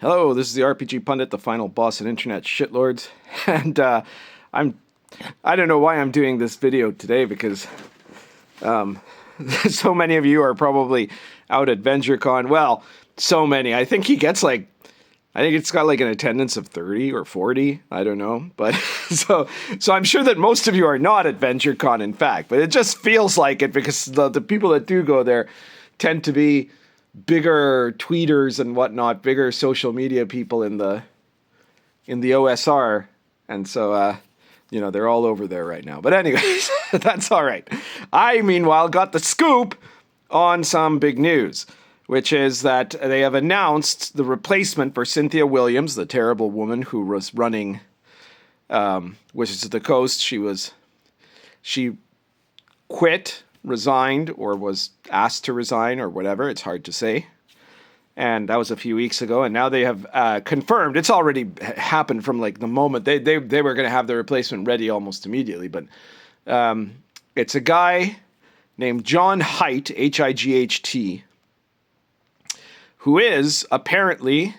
Hello, this is the RPG Pundit, the final boss of internet shitlords, and I don't know why I'm doing this video today because so many of you are probably out at VentureCon. Well, so many. I think it's got like an attendance of 30 or 40. I don't know, but so I'm sure that most of you are not at VentureCon, in fact, but it just feels like it because the people that do go there tend to be bigger tweeters and whatnot, bigger social media people in the OSR, and so they're all over there right now. But anyways, that's all right. I meanwhile got the scoop on some big news, which is that they have announced the replacement for Cynthia Williams, the terrible woman who was running Wizards of the Coast. She quit, resigned, or was asked to resign, or whatever. It's hard to say. And that was a few weeks ago, and now they have confirmed. It's already happened from like the moment they were going to have the replacement ready almost immediately. But it's a guy named John Haidt, H-I-G-H-T, who is apparently,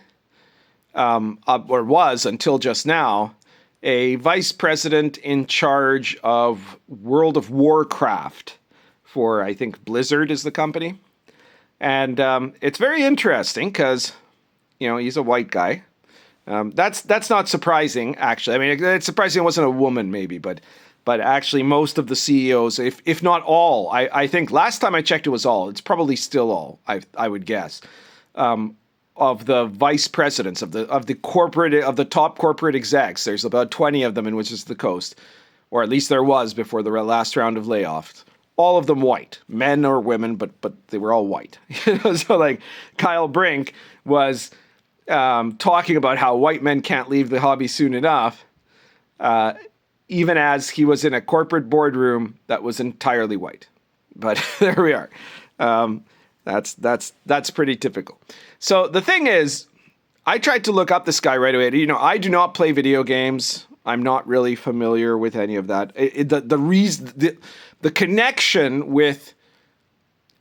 or was until just now, a vice president in charge of World of Warcraft for, I think, Blizzard is the company. And it's very interesting because, he's a white guy. That's not surprising, actually. I mean, it's surprising it wasn't a woman, maybe, but actually most of the CEOs, if not all, I think last time I checked it was all. It's probably still all, I would guess, of the vice presidents of the top corporate execs. There's about 20 of them in Wizards of the Coast, or at least there was before the last round of layoffs. All of them white, men or women, but they were all white. So like Kyle Brink was talking about how white men can't leave the hobby soon enough, even as he was in a corporate boardroom that was entirely white. But there we are. That's pretty typical. So the thing is, I tried to look up this guy right away. I do not play video games. I'm not really familiar with any of that. The connection with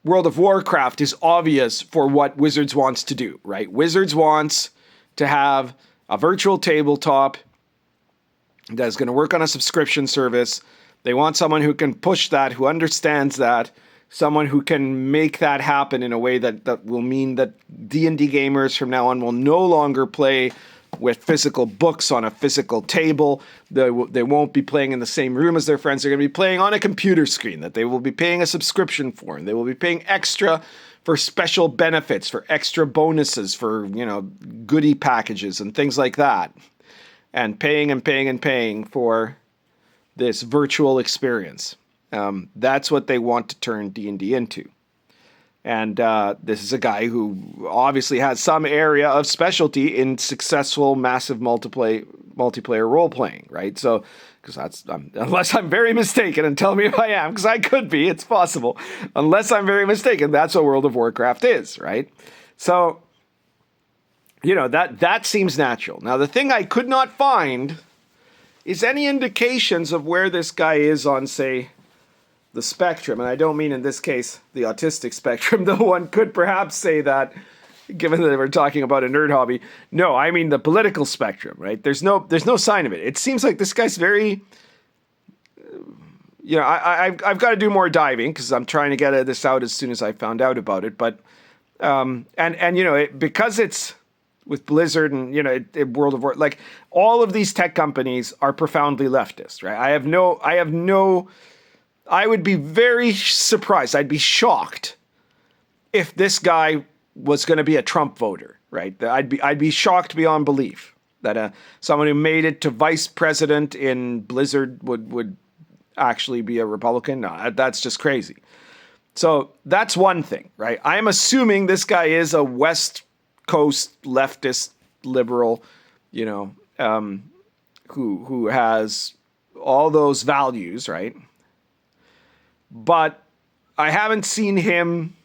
World of Warcraft is obvious for what Wizards wants to do, right? Wizards wants to have a virtual tabletop that's going to work on a subscription service. They want someone who can push that, who understands that, someone who can make that happen in a way that will mean that D&D gamers from now on will no longer play with physical books on a physical table. They won't be playing in the same room as their friends. They're going to be playing on a computer screen that they will be paying a subscription for, and they will be paying extra for special benefits, for extra bonuses, for, goodie packages and things like that, and paying for this virtual experience. That's what they want to turn D&D into. And this is a guy who obviously has some area of specialty in successful, massive multiplayer role-playing, right? So, because unless I'm very mistaken, and tell me if I am, because I could be, it's possible. Unless I'm very mistaken, that's what World of Warcraft is, right? So, that seems natural. Now, the thing I could not find is any indications of where this guy is on, say, the spectrum, and I don't mean in this case the autistic spectrum, though one could perhaps say that, given that we're talking about a nerd hobby. No, I mean the political spectrum, right? There's no sign of it. It seems like this guy's very, I've got to do more diving because I'm trying to get this out as soon as I found out about it. But because it's with Blizzard and World of War, like all of these tech companies are profoundly leftist, right? I would be very surprised. I'd be shocked if this guy was going to be a Trump voter, right? I'd be shocked beyond belief that someone who made it to vice president in Blizzard would actually be a Republican. No, that's just crazy. So that's one thing, right? I'm assuming this guy is a West Coast leftist liberal, who has all those values, right? But I haven't seen him.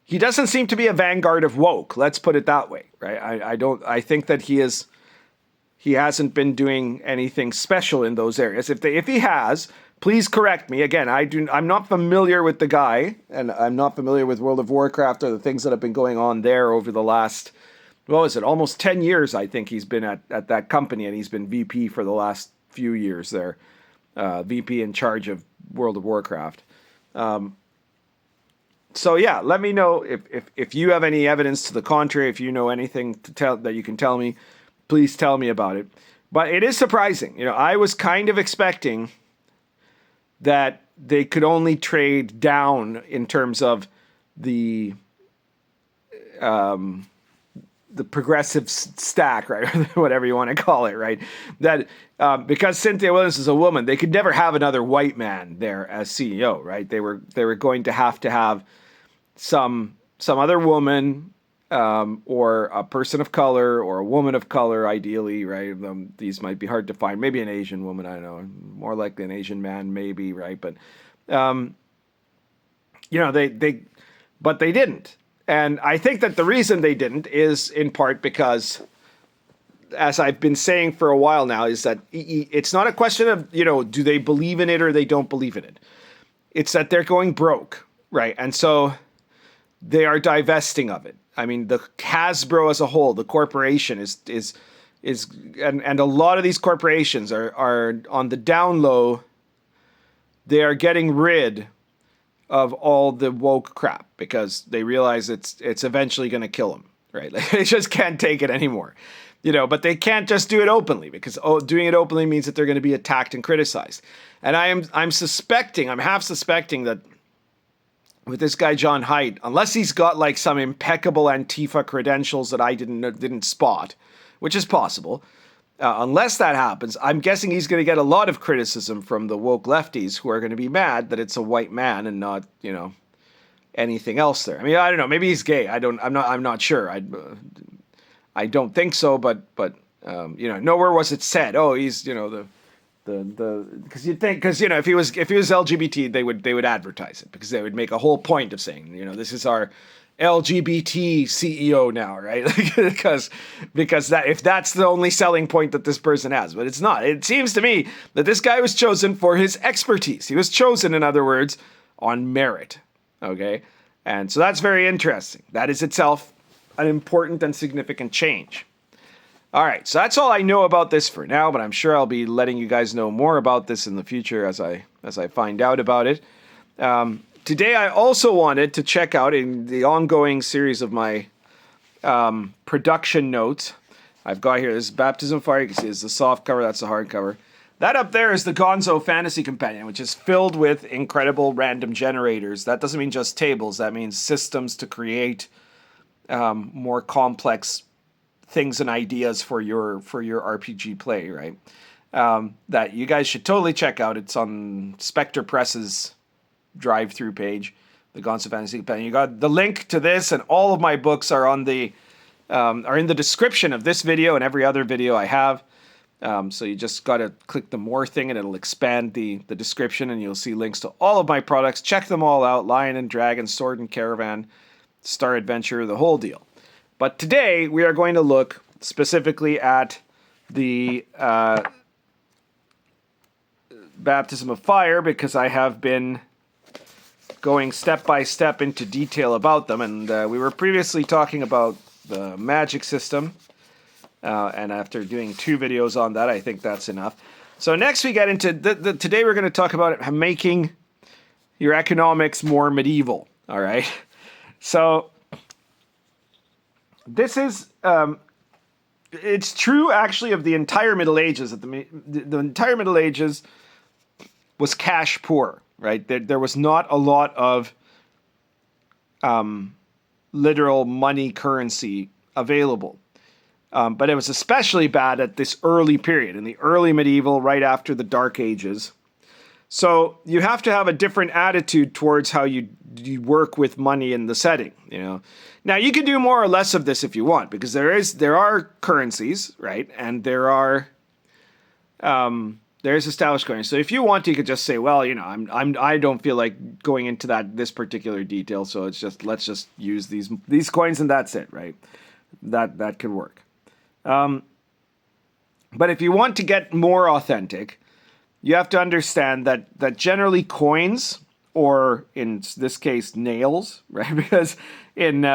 He doesn't seem to be a vanguard of woke. Let's put it that way, right? I think that he hasn't been doing anything special in those areas. If he has, please correct me. Again, I'm not familiar with the guy, and I'm not familiar with World of Warcraft or the things that have been going on there over the last what was it, almost 10 years, I think he's been at that company, and he's been VP for the last few years there. VP in charge of World of Warcraft. So yeah, let me know if you have any evidence to the contrary, if you know anything to tell that you can tell me, please tell me about it. But it is surprising. I was kind of expecting that they could only trade down in terms of the progressive stack, right? Whatever you want to call it, right? That because Cynthia Williams is a woman, they could never have another white man there as CEO, right? They were going to have some other woman or a person of color or a woman of color, ideally, right? These might be hard to find. Maybe an Asian woman, I don't know. More likely an Asian man, maybe, right? But but they didn't. And I think that the reason they didn't is in part because, as I've been saying for a while now, is that it's not a question of, do they believe in it or they don't believe in it. It's that they're going broke, right? And so they are divesting of it. I mean, the Hasbro as a whole, the corporation is and a lot of these corporations are on the down low. They are getting rid of all the woke crap because they realize it's eventually going to kill them, right? Like, they just can't take it anymore, but they can't just do it openly because doing it openly means that they're going to be attacked and criticized. And I'm half suspecting that with this guy, John Haidt, unless he's got like some impeccable Antifa credentials that I didn't spot, which is possible, unless that happens, I'm guessing he's going to get a lot of criticism from the woke lefties who are going to be mad that it's a white man and not, anything else there. I mean, I don't know. Maybe he's gay. I'm not sure. I don't think so. But nowhere was it said. Oh, he's because you'd think if he was LGBT, they would advertise it because they would make a whole point of saying this is our LGBT CEO now, right? because that if that's the only selling point that this person has, but it's not. It seems to me that this guy was chosen for his expertise. He was chosen, in other words, on merit. Okay, and so that's very interesting. That is itself an important and significant change. All right, so that's all I know about this for now, but I'm sure I'll be letting you guys know more about this in the future as I find out about it. Today, I also wanted to check out in the ongoing series of my production notes. I've got here, this is Baptism of Fire. You can see it's the soft cover, that's the hard cover. That up there is the Gonzo Fantasy Companion, which is filled with incredible random generators. That doesn't mean just tables. That means systems to create more complex things and ideas for your RPG play, right? That you guys should totally check out. It's on Spectre Press's drive-through page, the Gonzo Fantasy Companion. You got the link to this, and all of my books are in the description of this video and every other video I have. So you just got to click the more thing, and it'll expand the description, and you'll see links to all of my products. Check them all out: Lion and Dragon, Sword and Caravan, Star Adventure, the whole deal. But today we are going to look specifically at the Baptism of Fire, because I have been going step by step into detail about them, and we were previously talking about the magic system, and after doing 2 videos on that, I think that's enough. So next we get into today we're going to talk about making your economics more medieval. All right, so this is it's true actually of the entire Middle Ages. That the entire Middle Ages was cash poor, right? There was not a lot of literal money currency available. But it was especially bad at this early period, in the early medieval, right after the Dark Ages. So you have to have a different attitude towards how you work with money in the setting, Now, you can do more or less of this if you want, because there are currencies, right? And there's established currency. So if you want to, you could just say, well, I don't feel like going into this particular detail, so let's just use these coins and that's it, right? That could work. But if you want to get more authentic, you have to understand that generally coins, or in this case nails, right? Because in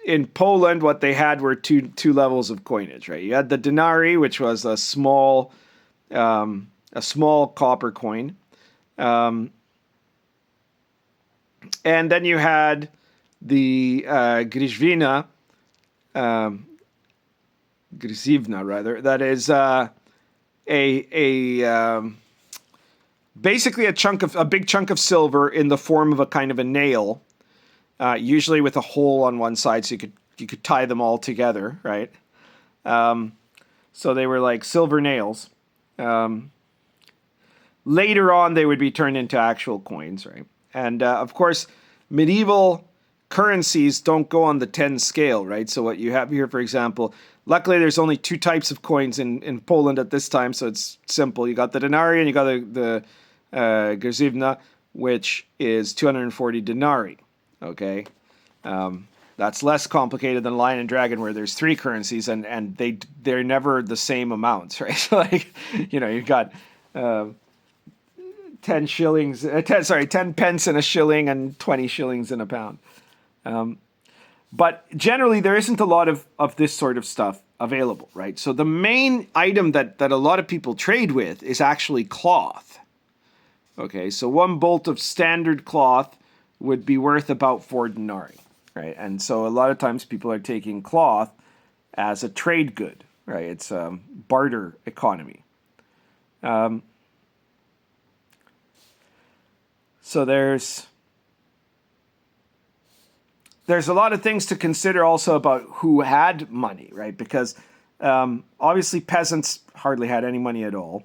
in Poland, what they had were two levels of coinage, right? You had the denarii, which was a small copper coin, and then you had the grivna, grzivna rather. That is basically a big chunk of silver in the form of a kind of a nail, usually with a hole on one side, so you could tie them all together, right? So they were like silver nails. Later on, they would be turned into actual coins, right? And of course, medieval currencies don't go on the 10 scale, right? So what you have here, for example, luckily there's only two types of coins in Poland at this time, so it's simple. You got the denarii and you got the grzivna, which is 240 denarii, okay? That's less complicated than Lion and Dragon, where there's three currencies and they're never the same amounts, right? So like, you've got 10 shillings, 10 pence in a shilling and 20 shillings in a pound. But generally, there isn't a lot of this sort of stuff available, right? So the main item that a lot of people trade with is actually cloth. Okay, so one bolt of standard cloth would be worth about 4 denarii, right? And so a lot of times people are taking cloth as a trade good, right? It's a barter economy. So there's a lot of things to consider also about who had money, right? Because obviously peasants hardly had any money at all.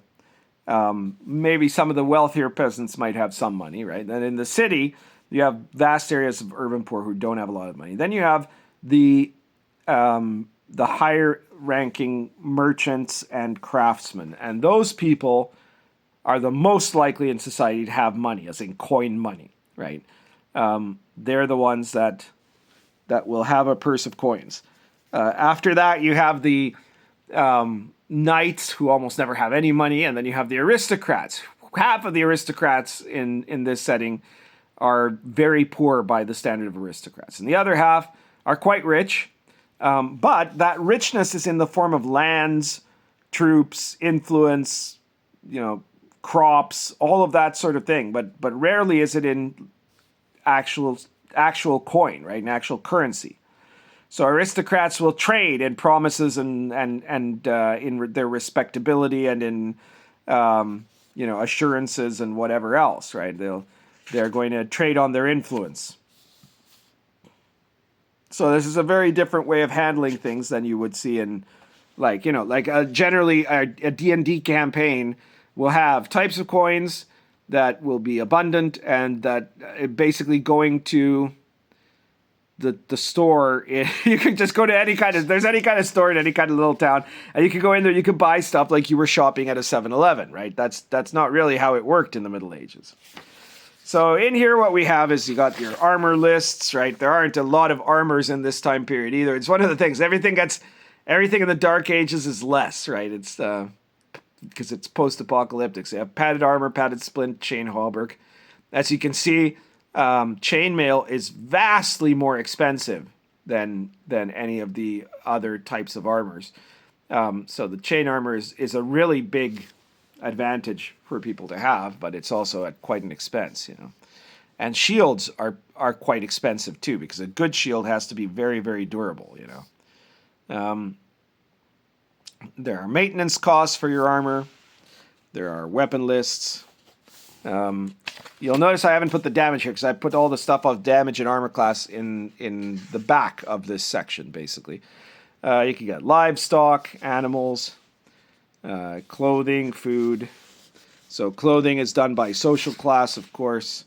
Maybe some of the wealthier peasants might have some money, right? And in the city, you have vast areas of urban poor who don't have a lot of money. Then you have the higher ranking merchants and craftsmen. And those people are the most likely in society to have money, as in coin money, right? They're the ones that will have a purse of coins. After that, you have the knights who almost never have any money, and then you have the aristocrats. Half of the aristocrats in this setting are very poor by the standard of aristocrats, and the other half are quite rich, but that richness is in the form of lands, troops, influence, crops, all of that sort of thing, but rarely is it in actual coin, right? An actual currency. So aristocrats will trade in promises and in their respectability and in assurances and whatever else, right? They're going to trade on their influence. So this is a very different way of handling things than you would see in generally a D&D campaign will have types of coins that will be abundant and that basically going to the store. You can just go to there's any kind of store in any kind of little town, and you can go in there, you can buy stuff like you were shopping at a 7-Eleven, right? That's not really how it worked in the Middle Ages. So in here, what we have is you got your armor lists, right? There aren't a lot of armors in this time period either. It's one of the things, everything in the Dark Ages is less, right? It's because it's post-apocalyptic. So you have padded armor, padded splint, chain hauberk. As you can see, chainmail is vastly more expensive than any of the other types of armors. So the chain armor is a really big advantage for people to have, but it's also at quite an expense, And shields are quite expensive too, because a good shield has to be very, very durable, There are maintenance costs for your armor. There are weapon lists. You'll notice I haven't put the damage here because I put all the stuff of damage and armor class in the back of this section, basically. You can get livestock, animals, clothing, food. So clothing is done by social class, of course.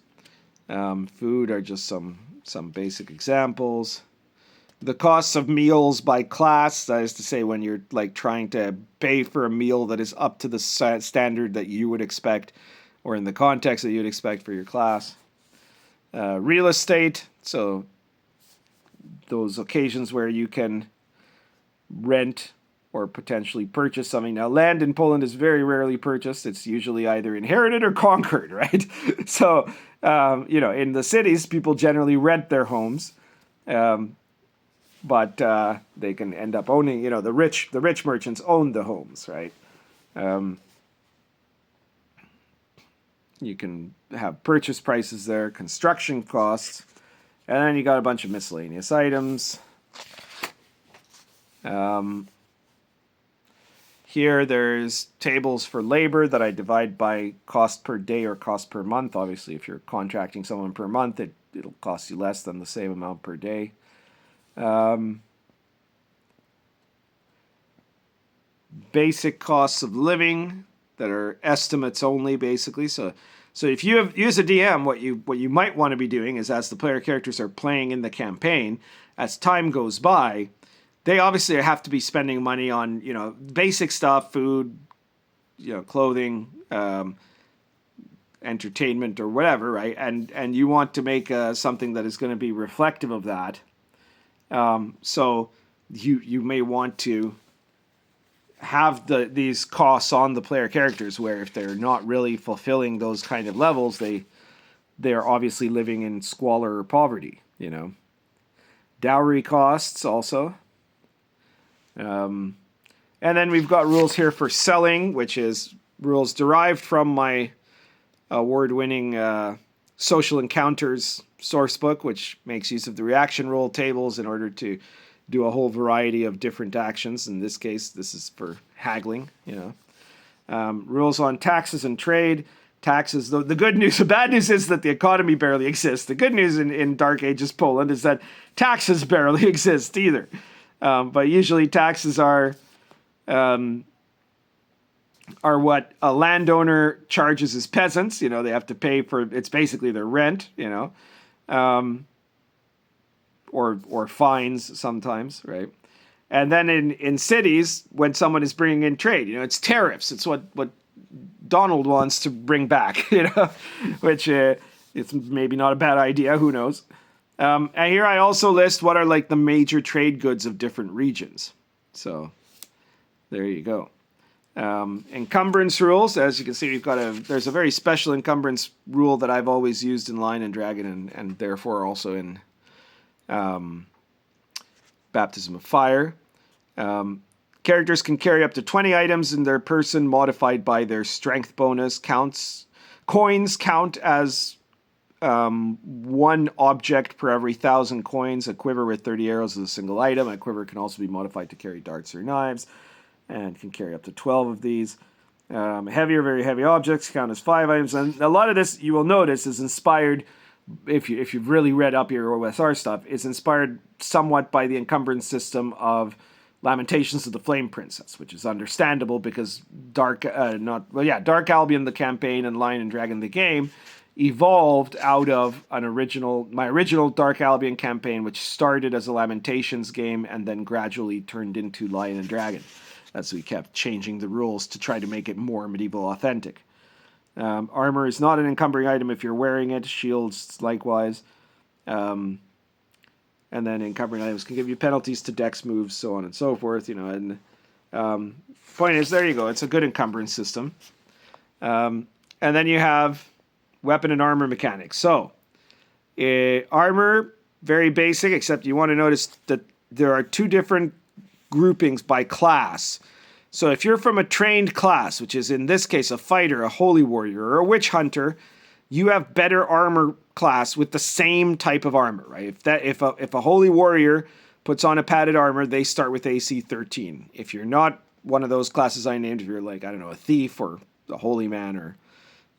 Food are just some basic examples. The costs of meals by class, that is to say when you're trying to pay for a meal that is up to the standard that you would expect, or in the context that you'd expect for your class. Real estate, so those occasions where you can rent or potentially purchase something. Now, land in Poland is very rarely purchased. It's usually either inherited or conquered, right? So, in the cities, people generally rent their homes. but they can end up owning, you know, the rich merchants own the homes, right? You can have purchase prices there, construction costs, and then you got a bunch of miscellaneous items. Here there's tables for labor that I divide by cost per day or cost per month. Obviously, if you're contracting someone per month, it'll cost you less than the same amount per day. Basic costs of living that are estimates only, basically. So if you use a DM, what you might want to be doing is, as the player characters are playing in the campaign, as time goes by, they obviously have to be spending money on, you know, basic stuff, food, you know, clothing, entertainment, or whatever, right? And you want to make something that is going to be reflective of that. So you may want to have these costs on the player characters, where if they're not really fulfilling those kind of levels, they're obviously living in squalor or poverty, you know. Dowry costs also. And then we've got rules here for selling, which is rules derived from my award-winning Social Encounters sourcebook, which makes use of the reaction roll tables in order to do a whole variety of different actions. In this case, this is for haggling, you know. Rules on taxes and trade. Taxes, the good news, the bad news is that the economy barely exists. The good news in Dark Ages Poland is that taxes barely exist either. But usually taxes are what a landowner charges his peasants. You know, they have to pay for, it's basically their rent, you know, or fines sometimes, right? And then in cities, when someone is bringing in trade, you know, it's tariffs. It's what Donald wants to bring back, you know, which it's maybe not a bad idea. Who knows? And here I also list what are like the major trade goods of different regions. So there you go. Encumbrance rules. As you can see, there's a very special encumbrance rule that I've always used in Lion and Dragon, and therefore also in Baptism of Fire. Characters can carry up to 20 items in their person, modified by their strength bonus. Coins count as one object per every 1,000 coins. A quiver with 30 arrows is a single item. A quiver can also be modified to carry darts or knives, and can carry up to 12 of these. Heavier, very heavy objects count as 5 items. And a lot of this, you will notice, is inspired, if you've really read up your OSR stuff, is inspired somewhat by the encumbrance system of Lamentations of the Flame Princess, which is understandable because Dark Albion the campaign and Lion and Dragon the game evolved out of my original Dark Albion campaign, which started as a Lamentations game and then gradually turned into Lion and Dragon, as we kept changing the rules to try to make it more medieval authentic. Armor is not an encumbering item if you're wearing it. Shields likewise. And then encumbering items can give you penalties to dex moves, so on and so forth. You know, and point is, there you go. It's a good encumbrance system. And then you have weapon and armor mechanics. So armor, very basic, except you want to notice that there are 2 different groupings by class. So if you're from a trained class, which is in this case a fighter, a holy warrior, or a witch hunter, you have better armor class with the same type of armor, right? If a holy warrior puts on a padded armor, they start with AC 13. If you're not one of those classes I named, if you're like, I don't know, a thief or a holy man or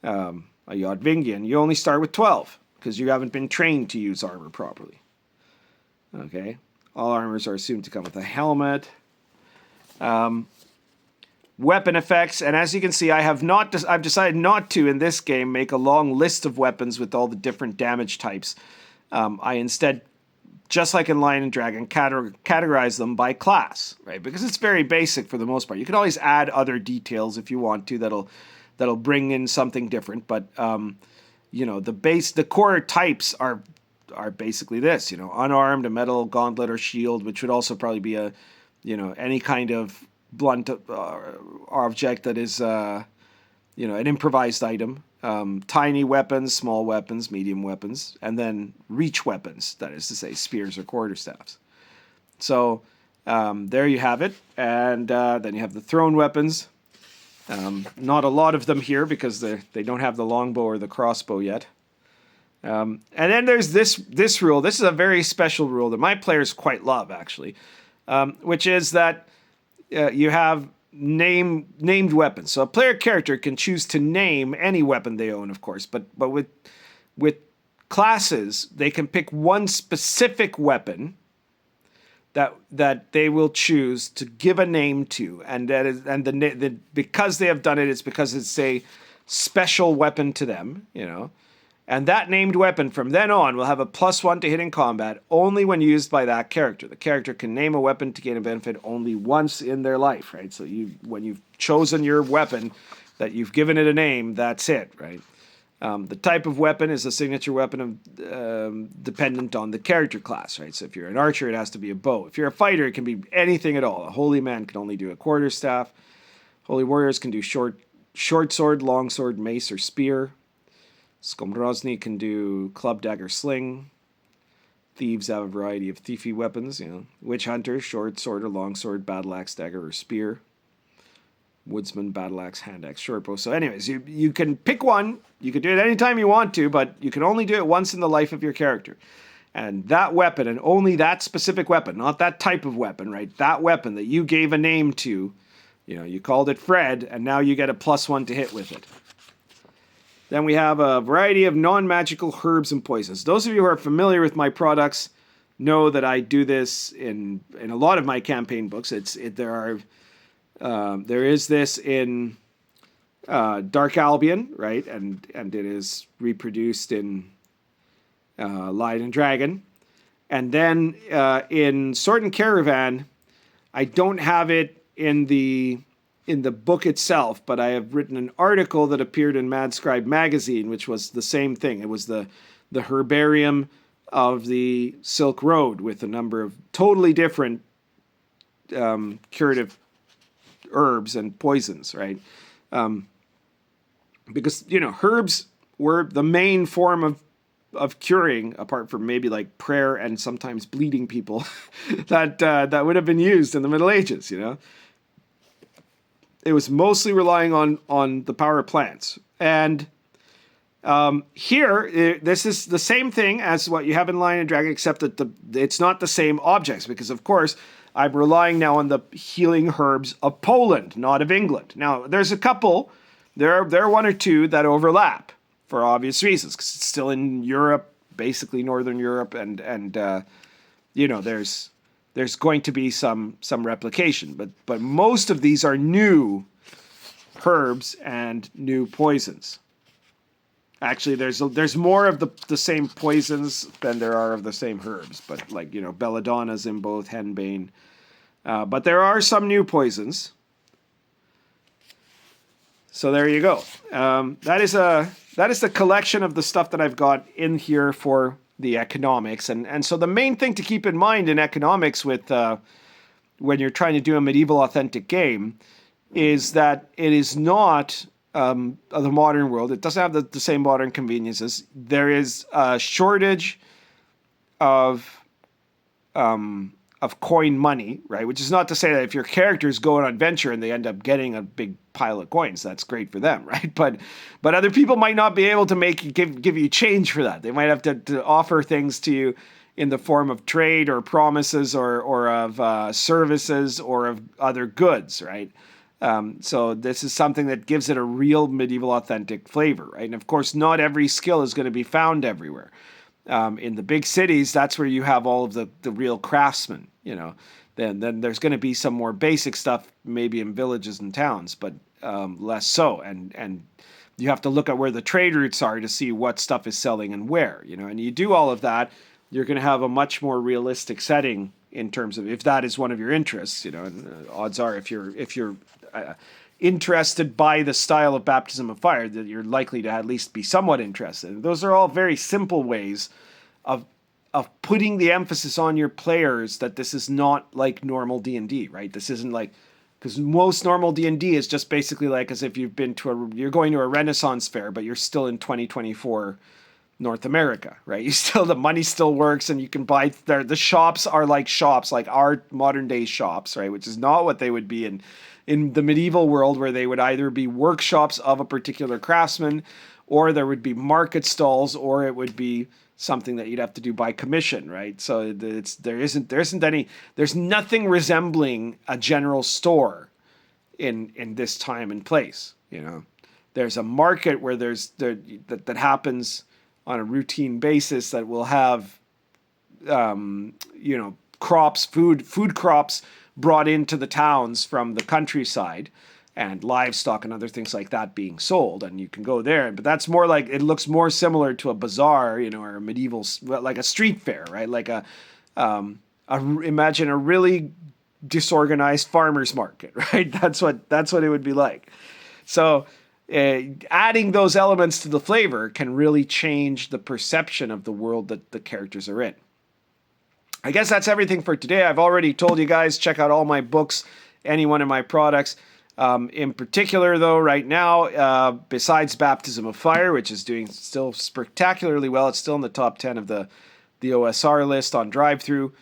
a Yodvingian, you only start with 12 because you haven't been trained to use armor properly. Okay, all armors are assumed to come with a helmet. Weapon effects, and as you can see, I've decided not to, in this game, make a long list of weapons with all the different damage types. I instead, just like in Lion and Dragon, categorize them by class, right? Because it's very basic for the most part. You can always add other details if you want to that'll bring in something different, but you know, the core types are basically this, you know, unarmed, a metal gauntlet or shield, which would also probably be any kind of blunt object that is an improvised item. Tiny weapons, small weapons, medium weapons, and then reach weapons, that is to say spears or quarterstaffs. So there you have it. And then you have the thrown weapons. Not a lot of them here because they don't have the longbow or the crossbow yet. And then there's this rule. This is a very special rule that my players quite love, actually, which is that you have named weapons. So a player character can choose to name any weapon they own, of course, but with classes, they can pick one specific weapon that they will choose to give a name to, and that is, and because they have done it, it's because it's a special weapon to them, you know. And that named weapon from then on will have a +1 to hit in combat only when used by that character. The character can name a weapon to gain a benefit only once in their life, right? So when you've chosen your weapon, that you've given it a name, that's it, right? The type of weapon is a signature weapon dependent on the character class, right? So if you're an archer, it has to be a bow. If you're a fighter, it can be anything at all. A holy man can only do a quarterstaff. Holy warriors can do short sword, long sword, mace, or spear. Skomrozni can do club, dagger, sling. Thieves have a variety of thiefy weapons, you know. Witch hunter, short sword or long sword, battle axe, dagger, or spear. Woodsman, battle axe, hand axe, short bow. So anyways, you can pick one. You can do it anytime you want to, but you can only do it once in the life of your character. And that weapon, and only that specific weapon, not that type of weapon, right? That weapon that you gave a name to, you know, you called it Fred, and now you get a +1 to hit with it. Then we have a variety of non-magical herbs and poisons. Those of you who are familiar with my products know that I do this in a lot of my campaign books. There is this in Dark Albion, right? And it is reproduced in Lion and Dragon. And then in Sword and Caravan, I don't have it in the book itself, but I have written an article that appeared in Mad Scribe magazine, which was the same thing. It was the herbarium of the Silk Road with a number of totally different curative herbs and poisons, right? Because, you know, herbs were the main form of curing, apart from maybe like prayer and sometimes bleeding people, that would have been used in the Middle Ages, you know? It was mostly relying on the power of plants. And here, this is the same thing as what you have in Lion and Dragon, except that it's not the same objects, because, of course, I'm relying now on the healing herbs of Poland, not of England. Now, there's a couple, there are one or two that overlap for obvious reasons, because it's still in Europe, basically Northern Europe, and you know, there's going to be some replication, but most of these are new herbs and new poisons. Actually, there's more of the same poisons than there are of the same herbs, but like, you know, belladonna's in both, henbane. But there are some new poisons. So there you go. That is the collection of the stuff that I've got in here for the economics. And so the main thing to keep in mind in economics with when you're trying to do a medieval authentic game is that it is not the modern world. It doesn't have the same modern conveniences. There is a shortage of coin money, right? Which is not to say that if your characters go on an adventure and they end up getting a big pile of coins, that's great for them, right? But other people might not be able to give you change for that. They might have to offer things to you in the form of trade or promises or of services or of other goods, right? So this is something that gives it a real medieval authentic flavor, right? And of course, not every skill is going to be found everywhere. In the big cities, that's where you have all of the real craftsmen, you know. Then there's going to be some more basic stuff maybe in villages and towns, but less so. And you have to look at where the trade routes are to see what stuff is selling and where, you know. And you do all of that, you're going to have a much more realistic setting in terms of if that is one of your interests, you know. And odds are if you're interested by the style of Baptism of Fire, that you're likely to at least be somewhat interested. And those are all very simple ways of putting the emphasis on your players that this is not like normal D&D, right? This isn't like, because most normal D&D is just basically like as if you're going to a Renaissance fair, but you're still in 2024 North America, right? The money still works, and you can buy there. The shops are like shops, like our modern day shops, right? Which is not what they would be in the medieval world, where they would either be workshops of a particular craftsman, or there would be market stalls, or it would be something that you'd have to do by commission, right? So there's nothing resembling a general store in this time and place. There's a market where that happens on a routine basis that will have crops, food crops brought into the towns from the countryside, and livestock and other things like that being sold, and you can go there. But that's more like, it looks more similar to a bazaar, or a medieval, like a street fair, right? Like imagine a really disorganized farmer's market, right? That's what it would be like. So adding those elements to the flavor can really change the perception of the world that the characters are in. I guess that's everything for today. I've already told you guys, check out all my books, any one of my products. In particular, though, right now, besides Baptism of Fire, which is doing still spectacularly well, it's still in the top 10 of the OSR list on drive-thru,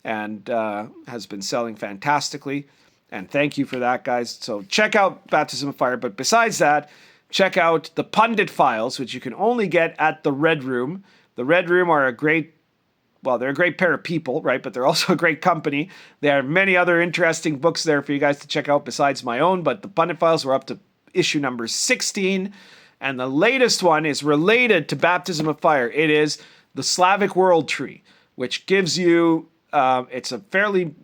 and has been selling fantastically. And thank you for that, guys. So check out Baptism of Fire. But besides that, check out the Pundit Files, which you can only get at the Red Room. The Red Room are they're a great pair of people, right? But they're also a great company. There are many other interesting books there for you guys to check out besides my own. But the Pundit Files, we're up to issue number 16. And the latest one is related to Baptism of Fire. It is the Slavic World Tree, which gives you, it's a fairly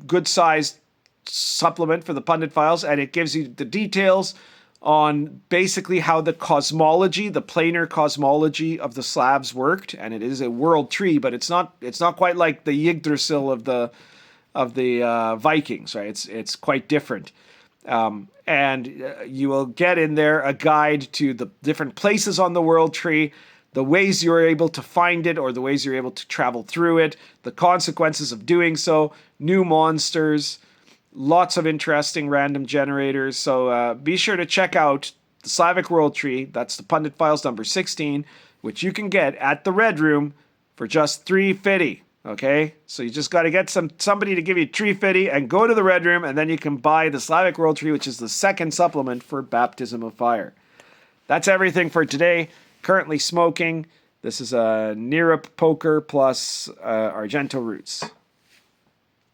good-sized supplement for the Pundit Files, and it gives you the details on basically how the cosmology, the planar cosmology of the Slavs worked. And it is a world tree, but it's not quite like the Yggdrasil of the Vikings, right? It's quite different. And you will get in there a guide to the different places on the world tree, the ways you're able to find it, or the ways you're able to travel through it, the consequences of doing so, new monsters, lots of interesting random generators. So be sure to check out the Slavic World Tree. That's the Pundit Files number 16, which you can get at the Red Room for just $3.50. Okay? So you just got to get somebody to give you $3.50 and go to the Red Room, and then you can buy the Slavic World Tree, which is the second supplement for Baptism of Fire. That's everything for today. Currently smoking. This is a Nirup Poker plus Argento Roots.